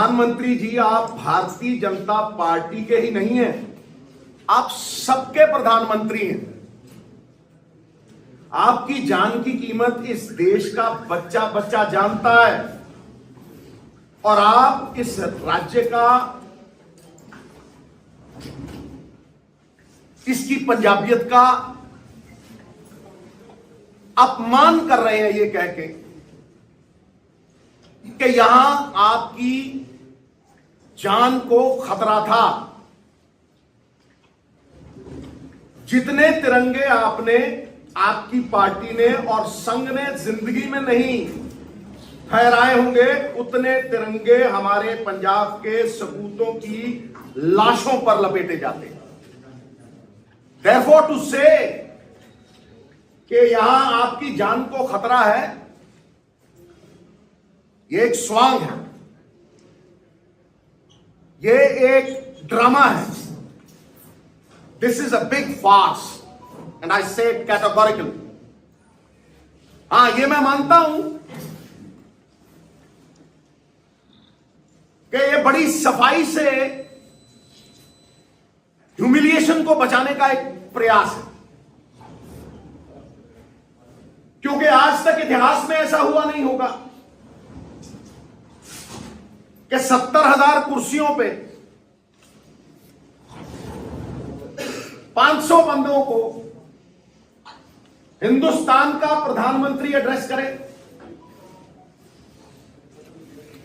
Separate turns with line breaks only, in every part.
प्रधानमंत्री जी, आप भारतीय जनता पार्टी के ही नहीं हैं, आप सबके प्रधानमंत्री हैं। आपकी जान की कीमत इस देश का बच्चा बच्चा जानता है और आप इस राज्य का, इसकी पंजाबियत का अपमान कर रहे हैं ये कह के कि यहां आपकी जान को खतरा था। जितने तिरंगे आपने, आपकी पार्टी ने और संघ ने जिंदगी में नहीं फहराए होंगे, उतने तिरंगे हमारे पंजाब के सपूतों की लाशों पर लपेटे जाते हैं। Therefore to say कि यहां आपकी जान को खतरा है, ये एक स्वांग है, ये एक ड्रामा है। This is a big farce and I say it categorically. हां, ये मैं मानता हूं कि ये बड़ी सफाई से ह्यूमिलिएशन को बचाने का एक प्रयास है, क्योंकि आज तक इतिहास में ऐसा हुआ नहीं होगा कि 70,000 कुर्सियों पे 500 बंदों को हिंदुस्तान का प्रधानमंत्री एड्रेस करे।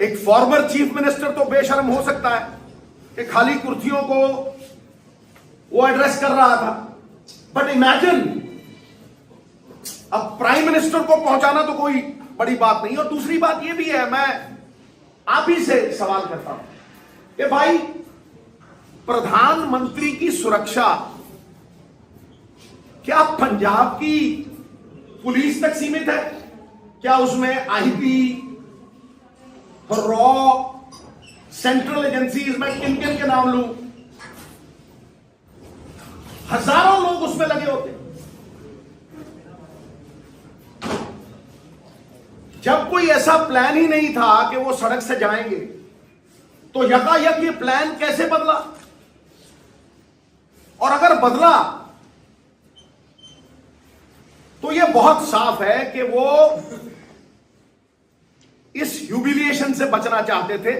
एक फॉर्मर चीफ मिनिस्टर तो बेशर्म हो सकता है कि खाली कुर्सियों को वो एड्रेस कर रहा था, बट इमेजिन अब प्राइम मिनिस्टर को पहुंचाना तो कोई बड़ी बात नहीं। और दूसरी बात ये भी है, मैं आप ही से सवाल करता हूं कि भाई, प्रधानमंत्री की सुरक्षा क्या पंजाब की पुलिस तक सीमित है? क्या उसमें आईबी, रॉ, सेंट्रल एजेंसीज, मैं किन किन के नाम लूं, हजारों लोग उसमें लगे होते। जब कोई ऐसा प्लान ही नहीं था कि वो सड़क से जाएंगे, तो यकायक ये प्लान कैसे बदला? और अगर बदला तो ये बहुत साफ है कि वो इस ह्यूमिलिएशन से बचना चाहते थे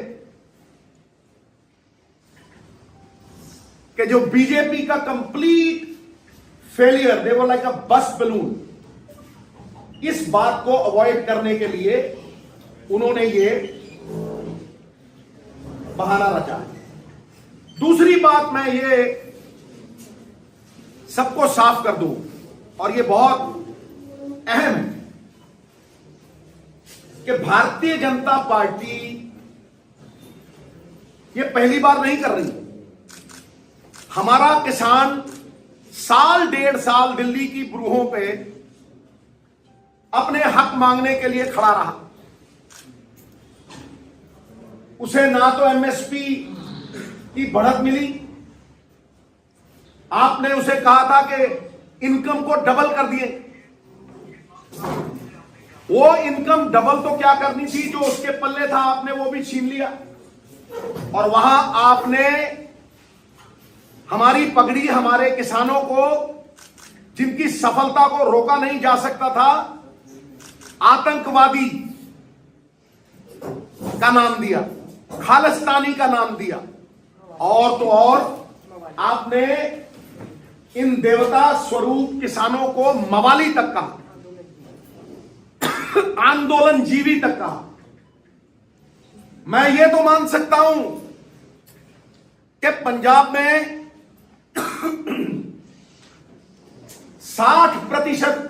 कि जो बीजेपी का complete failure, they were like अ बस बलून, इस बात को अवॉइड करने के लिए उन्होंने ये बहाना रचा है। दूसरी बात मैं ये सबको साफ कर दूं, और ये बहुत अहम है कि भारतीय जनता पार्टी ये पहली बार नहीं कर रही। हमारा किसान साल 1.5 साल दिल्ली की ब्रूहों पे अपने हक मांगने के लिए खड़ा रहा। उसे ना तो एमएसपी की बढ़त मिली, आपने उसे कहा था कि इनकम को डबल कर दिए। वो इनकम डबल तो क्या करनी थी, जो उसके पल्ले था आपने वो भी छीन लिया। और वहां आपने हमारी पगड़ी, हमारे किसानों को, जिनकी सफलता को रोका नहीं जा सकता था, आतंकवादी का नाम दिया, खालिस्तानी का नाम दिया। और तो और आपने इन देवता स्वरूप किसानों को मवाली तक कहा, आंदोलन जीवी तक कहा। मैं ये तो मान सकता हूं कि पंजाब में 60%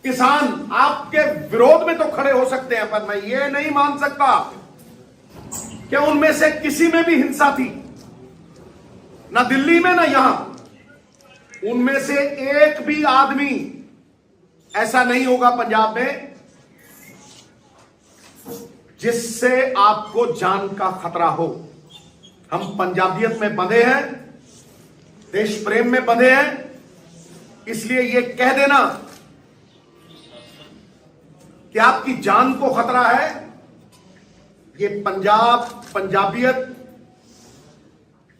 किसान आपके विरोध में तो खड़े हो सकते हैं, पर मैं ये नहीं मान सकता कि उनमें से किसी में भी हिंसा थी, ना दिल्ली में ना यहां। उनमें से एक भी आदमी ऐसा नहीं होगा पंजाब में जिससे आपको जान का खतरा हो। हम पंजाबियत में बंधे हैं, देश प्रेम में बंधे हैं, इसलिए ये कह देना कि आपकी जान को खतरा है, ये पंजाब, पंजाबियत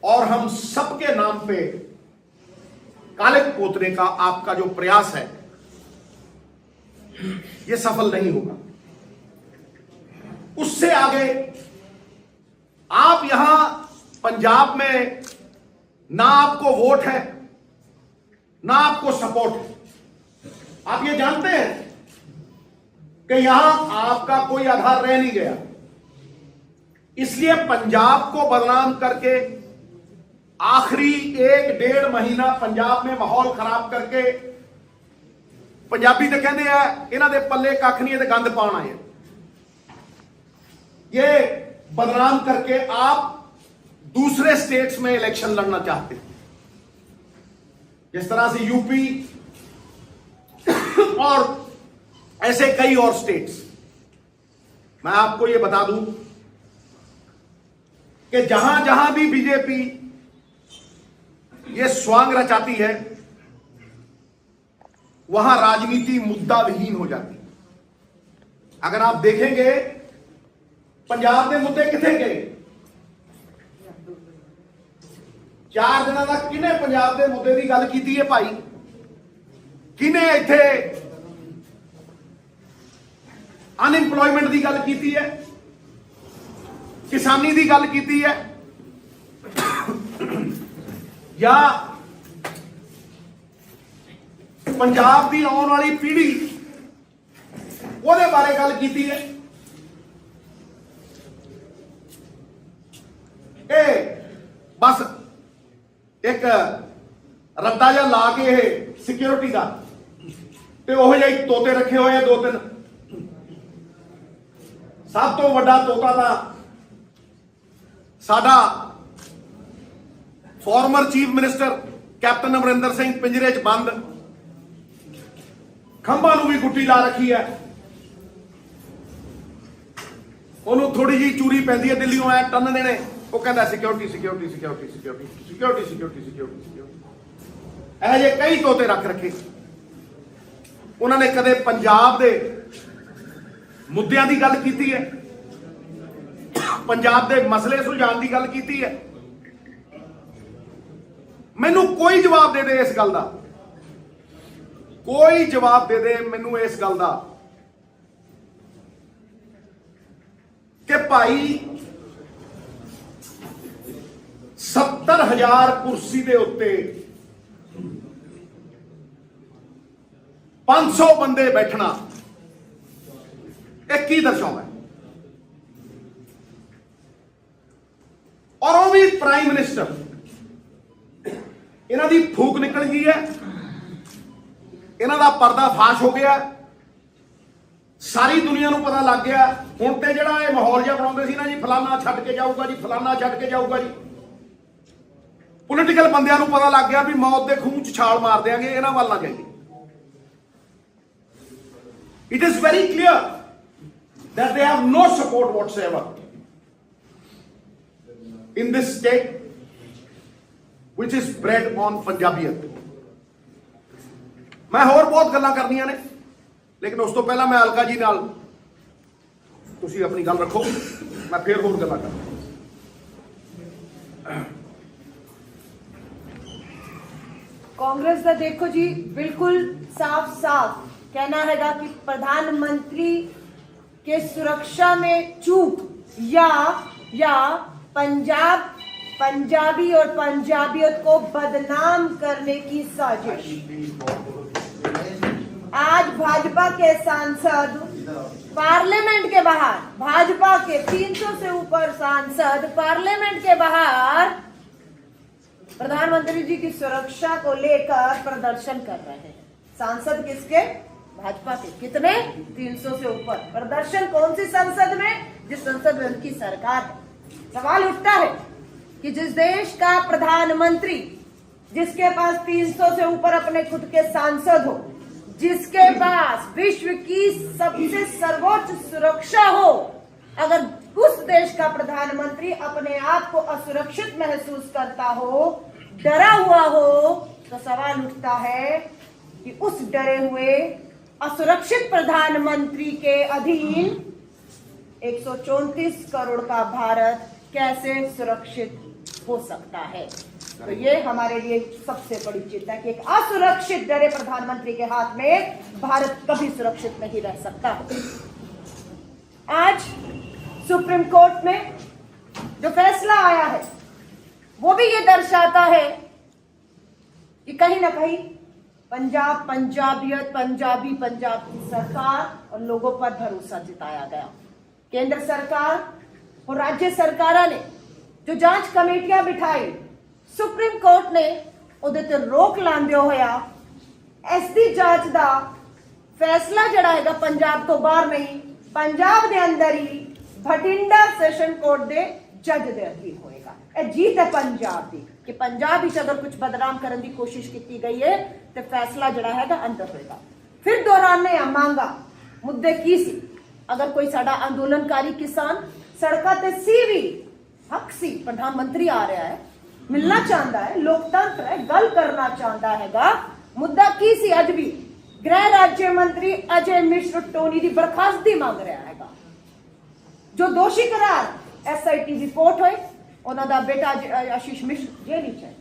और हम सबके नाम पे काले पोतने का आपका जो प्रयास है ये सफल नहीं होगा। उससे आगे आप यहां पंजाब में ना आपको वोट है ना आपको सपोर्ट है। आप ये जानते हैं कि यहां आपका कोई आधार रह नहीं गया, इसलिए पंजाब को बदनाम करके आखिरी 1-1.5 महीना पंजाब में माहौल खराब करके, पंजाबी तो कहते हैं इन्हां दे पल्ले कख नहीं ते गंद पाउण आए, ये बदनाम करके आप दूसरे स्टेट्स में इलेक्शन लड़ना चाहते हैं, जिस तरह से यूपी और ऐसे कई और स्टेट्स। मैं आपको यह बता दूं कि जहां जहां भी बीजेपी ये स्वांग रचाती है वहां राजनीति मुद्दा विहीन हो जाती है। अगर आप देखेंगे पंजाब के मुद्दे किथे गए, 4 दिनों तक किने पंजाब के मुद्दे की गल की है भाई? किने इत्थे अनएम्प्लॉयमेंट की गल की है, किसानी की गल की है, या पंजाब की आने वाली पीढ़ी ਉਹਦੇ बारे गल की है? बस एक रद्दा जा ला के सिक्योरिटी का ते ओह ਜਿਹੇ तोते रखे हुए 2-3। सब तो वड्डा तोता था साडा former chief minister captain Amarinder Singh पिंजरे च बंद, खंभा नूं भी गुट्टी ला रखी है, ਉਹਨੂੰ थोड़ी जी चूरी पैंदी है, दिल्ली ऐ टन देने, वो कहता security security security security security security security security. ऐसे कई तोते रख रखे। उन्होंने कदे पंजाब के मुद्दों की गल की है, पंजाब के मसले सुलझाने की गल की है? मैनू कोई जवाब दे दे इस गल का, कोई जवाब दे दे मैनू इस गल का कि भाई 70,000 कुर्सी के उत्ते 500 बंदे बैठना एक की दर्शाता है? और वो भी प्राइम मिनिस्टर। इन्हां दी फूक निकल गई है, इन्हां दा पर्दा फाश हो गया, सारी दुनिया नूं पता लग गया। हुण ते जिहड़ा ये माहौल जिहा बनाउंदे सी ना जी, फलाना छड्ड के जाऊगा जी, फलाना छड्ड के जाऊगा जी, पोलिटिकल बंदियां नूं पता लग गया भी मौत दे खूह च छाल मार देंगे, इन्हां वल ना जाइए। It is very clear that they have no support whatsoever in this state which is bred on पंजाबियत। मैं होर बहुत गल्लां करनियां ने, लेकिन उस तो पहला मैं अलका जी नाल तुसी अपनी गल रखो, मैं फिर होर गल्लां करां।
कांग्रेस का देखो जी बिल्कुल साफ साफ कहना हैगा कि प्रधानमंत्री के सुरक्षा में चूक या पंजाबी और पंजाबियत को बदनाम करने की साजिश। आज भाजपा के सांसद पार्लियामेंट के बाहर, भाजपा के 300 से ऊपर सांसद पार्लियामेंट के बाहर प्रधानमंत्री जी की सुरक्षा को लेकर प्रदर्शन कर रहे हैं। सांसद किसके? भाजपा के। कितने? 300 से ऊपर। प्रदर्शन कौन सी संसद में? जिस संसद में उनकी सरकार है। सवाल उठता है कि जिस देश का प्रधानमंत्री, जिसके पास 300 से ऊपर अपने खुद के सांसद हो, जिसके पास विश्व की सबसे सर्वोच्च सुरक्षा हो, अगर उस देश का प्रधानमंत्री अपने आप को असुरक्षित महसूस करता हो, डरा हुआ हो, तो सवाल उठता है कि उस डरे हुए असुरक्षित प्रधानमंत्री के अधीन 134 करोड़ का भारत कैसे सुरक्षित हो सकता है? तो ये हमारे लिए सबसे बड़ी चिंता है कि एक असुरक्षित डरे प्रधानमंत्री के हाथ में भारत कभी सुरक्षित नहीं रह सकता। आज सुप्रीम कोर्ट में जो फैसला आया है वो भी ये दर्शाता है कि कहीं ना कहीं पंजाब, पंजाबियत, पंजाब की सरकार और लोगों पर भरोसा जताया गया। केंद्र सरकार और राज्य सरकारों ने जो जांच कमेटियां बिठाई, सुप्रीम कोर्ट ने ਉਹਦੇ ਤੇ रोक ਲਾਉਂਦੇ ਹੋਇਆ ਐਸਦੀ ਜਾਂਚ ਦਾ फैसला ਜਿਹੜਾ ਹੈਗਾ पंजाब ਤੋਂ ਬਾਹਰ ਨਹੀਂ, पंजाब ਦੇ ਅੰਦਰ ਹੀ भटिंडा सैशन कोर्ट ਦੇ जज ਦੇ ਅਧੀਨ ਹੋਏਗਾ। ਇਹ जीत है पंजाब ਦੀ कि पंजाब ਵਿੱਚ अगर कुछ बदनाम ਕਰਨ ਦੀ कोशिश ਕੀਤੀ गई है तो फैसला ਜਿਹੜਾ ਹੈਗਾ अंदर ਹੋਏਗਾ। फिर दोहराने आ मांगा मुद्दे की सी, अगर कोई साडा अंदोलनकारी किसान सड़कों ते सी भी हक सी, प्रधानमंत्री आ रहा है, मिलना चाहता है, लोकतंत्र है, गल करना चाहता हैगा। मुद्दा की सी अज भी गृह राज्य मंत्री अजय मिश्र टोनी की बर्खास्तगी मांग रहा हैगा। जो दोषी करार SIT रिपोर्ट होए, उन्हों का बेटा आशीष मिश्र जेल विच है,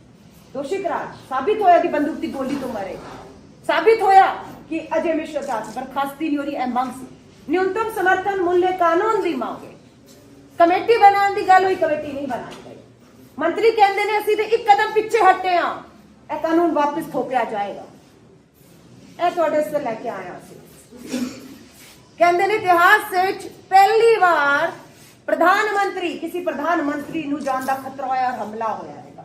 दोषी करार साबित होया कि बंदूक की गोली तो मरे, साबित होया कि अजय मिश्र का बर्खास्तगी नहीं हो रही। मांग सी न्यूनतम समर्थन मूल्य कानून की मांग है, कमेटी बनाने की गल हुई, कमेटी नहीं बनाई गई। मंत्री कहते ने असीं ते एक कदम पिछे हटे हाँ, यह कानून वापस थोपिया जाएगा। यह तुहाडे से लैके आया सी। कहते ने इतिहास विच पहली बार प्रधानमंत्री किसी प्रधानमंत्री नूं जान दा खतरा होया और हमला होया हैगा।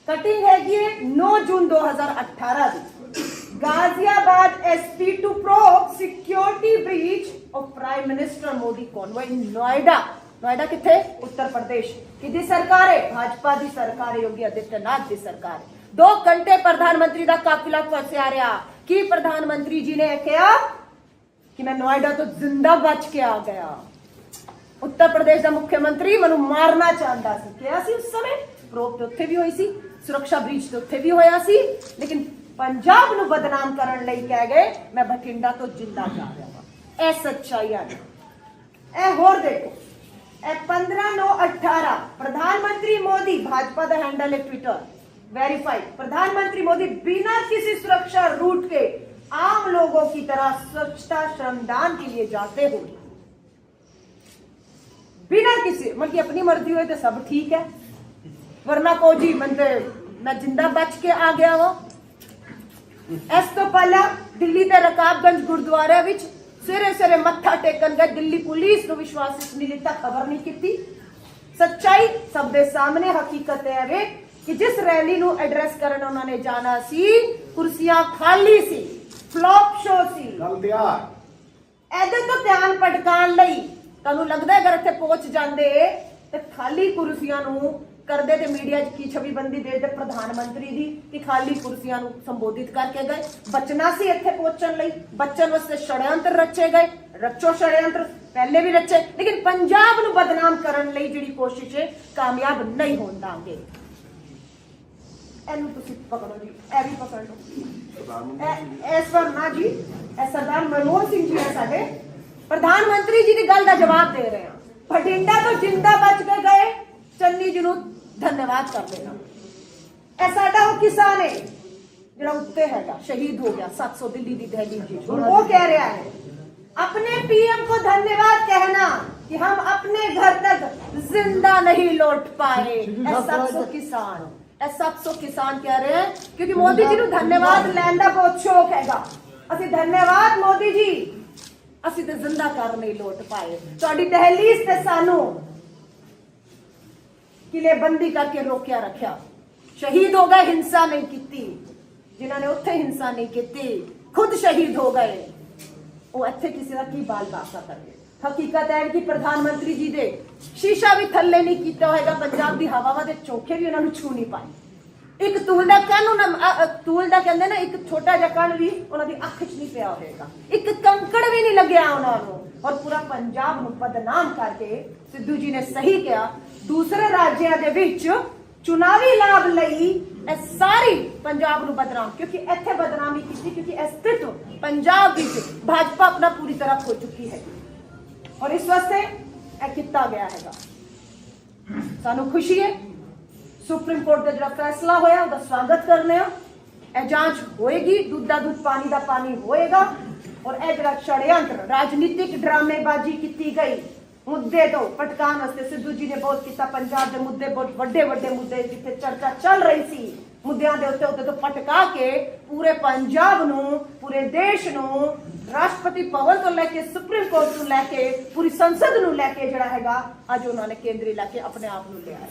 कटिंग हैगी 9 जून 2018 दी, Ghaziabad SP to probe security breach of Prime Minister Modi convoy in Noida. Noida किथे? उत्तर प्रदेश। किदी सरकार है? भाजपा दी सरकार है, योगी आदित्यनाथ दी सरकार है। 2 घंटे प्रधानमंत्री दा काफिला फंसया रहा कि प्रधानमंत्री जी ने कहा कि मैं नोएडा तो जिंदा बच के आ गया। उत्तर प्रदेश का मुख्यमंत्री मनु मारना चाहता सी, क्या सी उस समय प्रोब तो उत्थे भी हुई सी, सुरक्षा ब्रीच तो उत्थे भी होया सी, लेकिन पंजाब नूं बदनाम करन लई कह गए मैं बठिंडा तो जिंदा जा रहा हूं। ए सच्चाई है। ए होर देखो, ए 15/9/18 प्रधानमंत्री मोदी, भाजपा का हैंडल है ट्विटर वेरीफाइड, प्रधानमंत्री मोदी बिना किसी सुरक्षा रूट के आम लोगों की तरह स्वच्छता श्रमदान के लिए जाते हो, बिना किसी मतलब अपनी मर्जी हुई तो सब ठीक है, वरना को जी मैं जिंदा बच के आ गया वो। इस तो पहला दिल्ली के रकाबगंज गुरुद्वारे विच सवेरे सवेरे मत्था टेकन गए, दिल्ली पुलिस को विश्वास नहीं दिता, खबर नहीं की। सच्चाई सब दे सामने, हकीकत है वे कि जिस रैली नु एड्रेस करन उन्होंने जाना सी, कुर्सियां खाली सी, फ्लॉप शो सी। एदे तो ध्यान भटकान लई तुहानूं लगदा अगर इत्थे पहुंच जांदे ते खाली कुर्सियां नु करदे ते मीडिया च की छवि बंदी दे दे प्रधानमंत्री दी कि खाली कुर्सियां नु संबोधित करके गए। बचना सी इत्थे पहुंचण लई, बच्चन वास्ते षड्यंत्र रचे गए, रचो षड्यंत्र पहले भी रचे, लेकिन पंजाब नु बदनाम करन लई जिहड़ी कोशिश है कामयाब नहीं होण दांगे। एनू तुसीं पकड़ो जी, ए भी पकड़ लो। इस पर ना जी, सरदार मनमोहन सिंह जी है साडे, प्रधानमंत्री जी की गल का जवाब दे रहे हैं। भटिंडा तो जिंदा बच के गए, चन्नी जी नूं धन्यवाद कर देना। ए साडा वो किसान है जिहड़ा उत्ते हैगा, शहीद हो गया 700 दिल्ली दी दहली जी, वो कह रहा है अपने PM को धन्यवाद कहना कि हम अपने घर तक जिंदा नहीं लौट पाए। 700 किसान कह रहे हैं क्योंकि मोदी जी नूं धन्यवाद लैण दा बहुत शौक हैगा। असि धन्यवाद मोदी जी, असि ते जिंदा कर नहीं लौट पाए। तुहाडी दहलीज ते सानू किलेबंदी करके रोकिया रखा, शहीद हो गए, हिंसा नहीं की। जिन्होंने उत्थे हिंसा नहीं की खुद शहीद हो गए, वो इत्थे किसी का की बाल बासा करे। हकीकत है कि प्रधानमंत्री जी दे शीशा भी थल्ले नहीं किया होगा, पंजाब की हवावां दे चोखे भी उन्होंने छू नहीं पाए। एक तूल का कण, तूल का कहते ना, एक छोटा जिहा कण भी उन्होंने अख च नहीं पिया होगा, एक कंकड़ भी नहीं लग्या उन्होंने। और पूरा पंजाब नूं बदनाम करके सिद्धू जी ने सही किया, दूसरे राज्यों के विच चुनावी लाभ लई सारी पंजाब नूं बदनाम, क्योंकि इत्थे बदनामी की क्योंकि अस्तित्व पंजाब विच भाजपा अपना पूरी तरह खो चुकी है। और इस वास्ते किया गया है। सानू खुशी है सुप्रीम कोर्ट का जो फैसला होया उसका स्वागत करने। यह जांच होएगी, दूध का दूध पानी का पानी होएगा। और यह जो षड्यंत्र राजनीतिक ड्रामेबाजी की गई मुद्दे तो पटकान वास्ते सिद्धू जी ने बहुत किया। पंजाब के मुद्दे बहुत वड्डे वड्डे मुद्दे जिथे चर्चा चल रही सी मुद्दों के उत्ते तो पटका के पूरे पंजाब नू पूरे देश नू राष्ट्रपति भवन तो लैके सुप्रीम कोर्ट नू लैके पूरी संसद नू लैके जड़ा हैगा अज उन्होंने केंद्र लैके अपने आप नू लिया है।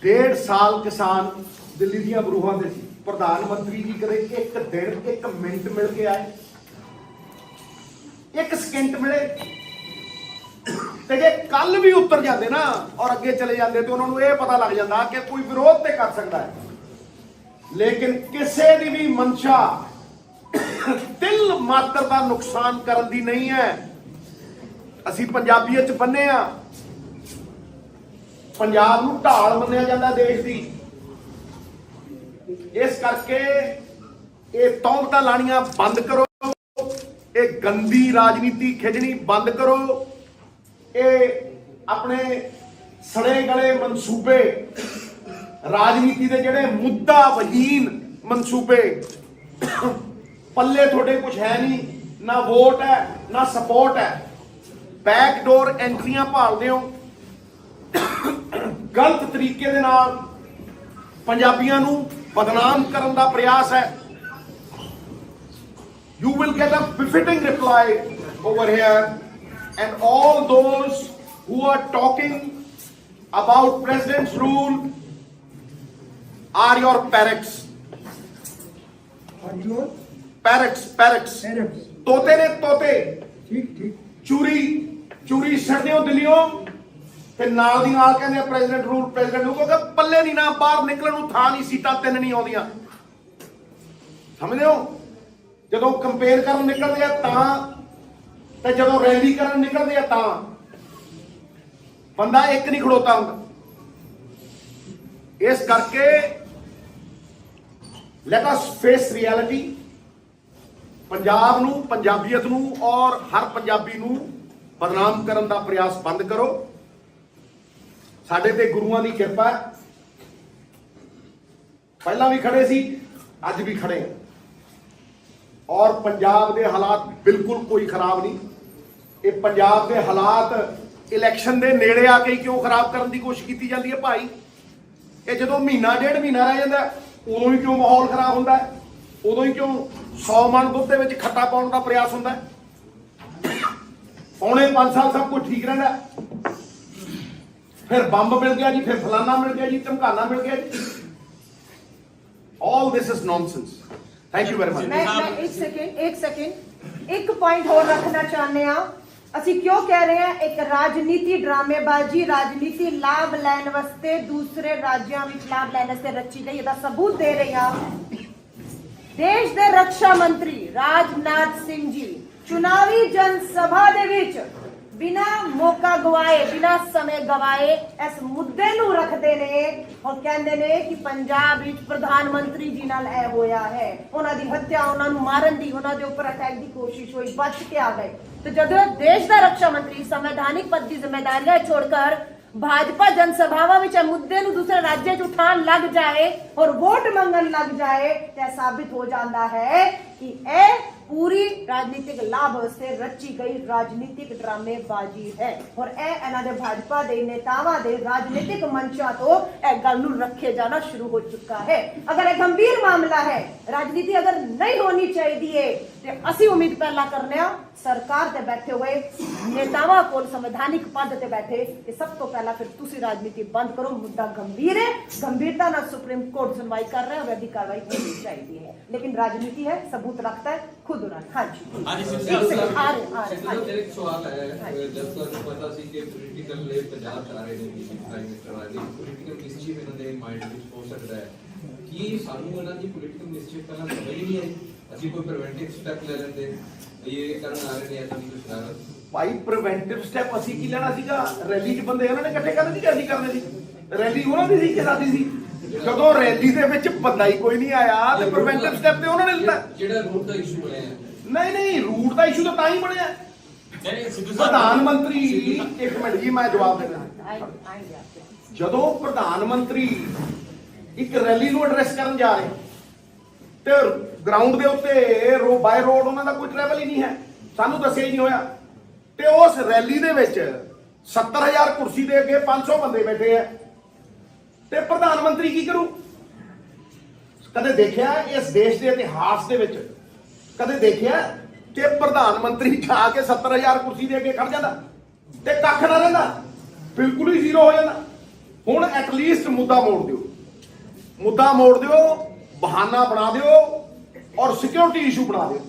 1.5 साल किसान दिल्ली ਦੀਆਂ ਬਰੂਹਾਂ ਦੇ ਸੀ। प्रधानमंत्री जी कदे एक दिन एक मिनट मिल के आए, एक सेकंड मिले ते जे कल भी उतर जाते ना और अगे चले जाते तो उन्होंने ये पता लग जाता कि कोई विरोध तो कर सकता है। लेकिन किसी की भी मंशा तिल मात्र का नुकसान करने दी नहीं है। असी पंजाबीयत च बन्ने आ, पंजाब नूं ढाल मन्निया जाता देश की। इस करके ये तौहमतां लाणियां बंद करो, ये गंदी राजनीति खिचनी बंद करो, ये अपने सड़े गले मनसूबे राजनीति के जिहड़े मुद्दा वहीन मनसूबे पल्ले थोड़े कुछ है नहीं, ना वोट है ना सपोर्ट है, बैकडोर एंट्रियां भालदे हो, गलत तरीके दे नाल पंजाबियां नूं बदनाम करने का प्रयास है। You will get a befitting reply over here, and all those who are talking about president's rule are your parrots. Parrots. तोते ने तोते चूरी छड्डियो दिल्लियों ते नाल दी नाल कहंदे प्रेसिडेंट रूल क्योंकि पल्ले नहीं ना बाहर निकलण नूं थां नहीं, सीटां 3 नहीं आउंदियां। समझदे हो? जदों कंपेयर करन निकलदे आ तां ते जदों रैली करन निकलदे आ तां बंदा एक नहीं खड़ोता हुंदा। इस करके let us face reality. Punjab नूं, पंजाबीयत नूं और हर पंजाबी नूं बदनाम करन दा प्रयास बंद करो। साडे ते गुरुआं दी किरपा है, पहला भी खड़े सी अज भी खड़े हैं, और पंजाब दे हालात बिल्कुल कोई खराब नहीं। ये पंजाब दे हालात इलैक्शन दे नेड़े आके ही क्यों खराब करने की कोशिश की जाती है भाई? ये जदों महीना 1.5 महीना रह जाता उदों ही क्यों माहौल खराब होता है? उदों ही क्यों 100 मन दुध दे विच खट्टा पाउण दा प्रयास होता है? पौने 5 साल सब कुछ ठीक रहता है, फिर बंब मिल गया जी, फिर फलाना मिल गया जी, धमकाना मिल गया जी। All this is nonsense. Thank you very much.
मैं एक सेकंड एक पॉइंट और रखना चाहते हैं। ਅਸੀਂ क्यों कह रहे हैं एक राजनीति ड्रामेबाजी राजनीति लाभ लैन वास्ते दूसरे राज्यों में लाभ लैन वास्ते रची गई, इसका सबूत दे रहे हैं। देश के रक्षा मंत्री राजनाथ सिंह जी चुनावी जनसभा दे विच बिना मौका गवाए बिना समय गवाए इस मुद्दे नूं रखते ने और कहते ने कि पंजाब विच प्रधानमंत्री जी नाल ऐ होया है, उन्हां दी हत्या, उन्हां नूं मारन दी, उन्हां दे उपर अटैक की कोशिश हुई, बच के आ गए। तो जब देश का रक्षा मंत्री संवैधानिक पद की जिम्मेदारियां छोड़कर भाजपा जनसभावां विच मुद्दे नूं दूसरे राज्य च उठान लग जाए और वोट मंगन लग जाए तो साबित हो जाता है कि ए पूरी राजनीतिक लाभ वास्ते रची गई राजनीतिक ड्रामेबाजी है। और ए भाजपा के नेतावां दे राजनीतिक मंचा तो ए गल नूं रखे जाना शुरू हो चुका है। अगर एक गंभीर मामला है, राजनीति अगर नहीं होनी चाहिए तो असी उम्मीद पहला करने सरकार ते बैठे हुए नेतावां को संवैधानिक पद ते बैठे कि सब तो पहला फिर तुसी राजनीति बंद करो। मुद्दा गंभीर है, गंभीरता ना सुप्रीम कोर्ट सुनवाई कर रहा है और वैधी कार्रवाई होनी चाहिए है, लेकिन राजनीति है, सबूत रखता है खुद उन्होंने। हाँ जी
एक सवाल है, जब तक पता सी कि पॉलिटिकल ले पंजाब चला रहे ने प्राइम मिनिस्टर वाले पॉलिटिकल मिसचीफ इन्हां दे माइंड विच हो सकता है कि सानू इन्हां दी पॉलिटिकल मिसचीफ पहला समझ ही नहीं आई, ਅਸੀਂ ਕੋਈ ਪ੍ਰੀਵੈਂਟਿਵ ਸਟੈਪ ਲੈ ਲੈਂਦੇ ਇਹ ਕਰਨ ਆ ਰਹੇ ਨੇ ਐਸਾ ਨਹੀਂ ਕੁਝ ਨਾ
ਭਾਈ ਪ੍ਰੀਵੈਂਟਿਵ ਸਟੈਪ ਅਸੀਂ ਕੀ ਲੈਣਾ ਸੀਗਾ? ਰੈਲੀ 'ਚ ਬੰਦੇ ਉਹਨਾਂ ਨੇ ਇਕੱਠੇ ਕਰਨੇ ਸੀ, ਅਸੀਂ ਕਰਨੇ ਸੀ। ਰੈਲੀ ਉਹਨਾਂ ਦੀ ਸੀ ਕਿ ਸਾਡੀ ਸੀ? ਜਦੋਂ ਰੈਲੀ ਦੇ ਵਿੱਚ ਬੰਦਾ ਹੀ ਕੋਈ ਨਹੀਂ ਆਇਆ ਤੇ ਪ੍ਰੀਵੈਂਟਿਵ ਸਟੈਪ ਤੇ ਉਹਨਾਂ ਨੇ ਲਿੱਤਾ।
ਜਿਹੜਾ ਰੂਟ ਦਾ ਇਸ਼ੂ ਬਣਿਆ
ਨਹੀਂ ਰੂਟ ਦਾ ਇਸ਼ੂ ਤਾਂ ਹੀ ਬਣਿਆ, ਪ੍ਰਧਾਨ ਮੰਤਰੀ ਇੱਕ ਮਿੰਟ ਜੀ ਮੈਂ ਜਵਾਬ ਦੇਣਾ
आएंगे आपके
ਜਦੋਂ ਪ੍ਰਧਾਨ ਮੰਤਰੀ ਇੱਕ ਰੈਲੀ ਨੂੰ ਐਡਰੈਸ ਕਰਨ ਜਾ ਰਹੇ ਤੇ ਗਰਾਊਂਡ ਦੇ ਉੱਤੇ ਬਾਈ ਰੋਡ ਉਹਨਾਂ ਦਾ ਕੋਈ ਟਰੈਵਲ ਹੀ ਨਹੀਂ ਹੈ, ਸਾਨੂੰ ਦੱਸਿਆ ਹੀ ਨਹੀਂ ਹੋਇਆ। ਤੇ ਉਸ ਰੈਲੀ ਦੇ ਵਿੱਚ 70,000 ਕੁਰਸੀ ਦੇ ਅੱਗੇ 500 ਬੰਦੇ ਬੈਠੇ ਆ ਤੇ ਪ੍ਰਧਾਨ ਮੰਤਰੀ ਕੀ ਕਰੂ? ਕਦੇ ਦੇਖਿਆ ਇਸ ਦੇਸ਼ ਦੇ ਇਤਿਹਾਸ ਦੇ ਵਿੱਚ ਕਦੇ ਦੇਖਿਆ ਕਿ ਪ੍ਰਧਾਨ ਮੰਤਰੀ ਜਾ ਕੇ 70,000 ਕੁਰਸੀ ਦੇ ਅੱਗੇ ਖੜ ਜਾਂਦਾ ਤੇ ਕੱਖ ਨਾ ਰਹਿੰਦਾ, ਬਿਲਕੁਲ ਹੀ ਜ਼ੀਰੋ ਹੋ ਜਾਂਦਾ। ਹੁਣ ਐਟਲੀਸਟ ਮੁੱਦਾ ਮੋੜ ਦਿਓ, ਬਹਾਨਾ ਬਣਾ ਦਿਓ ਔਰ ਸਿਕਿਉਰਿਟੀ ਇਸ਼ੂ ਬਣਾ ਦਿਓ।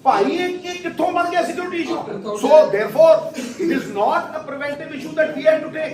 ਭਾਈ ਇਹ ਕਿੱਥੋਂ ਬਣ ਗਿਆ security issue? So therefore it is not a preventive issue that we have to take.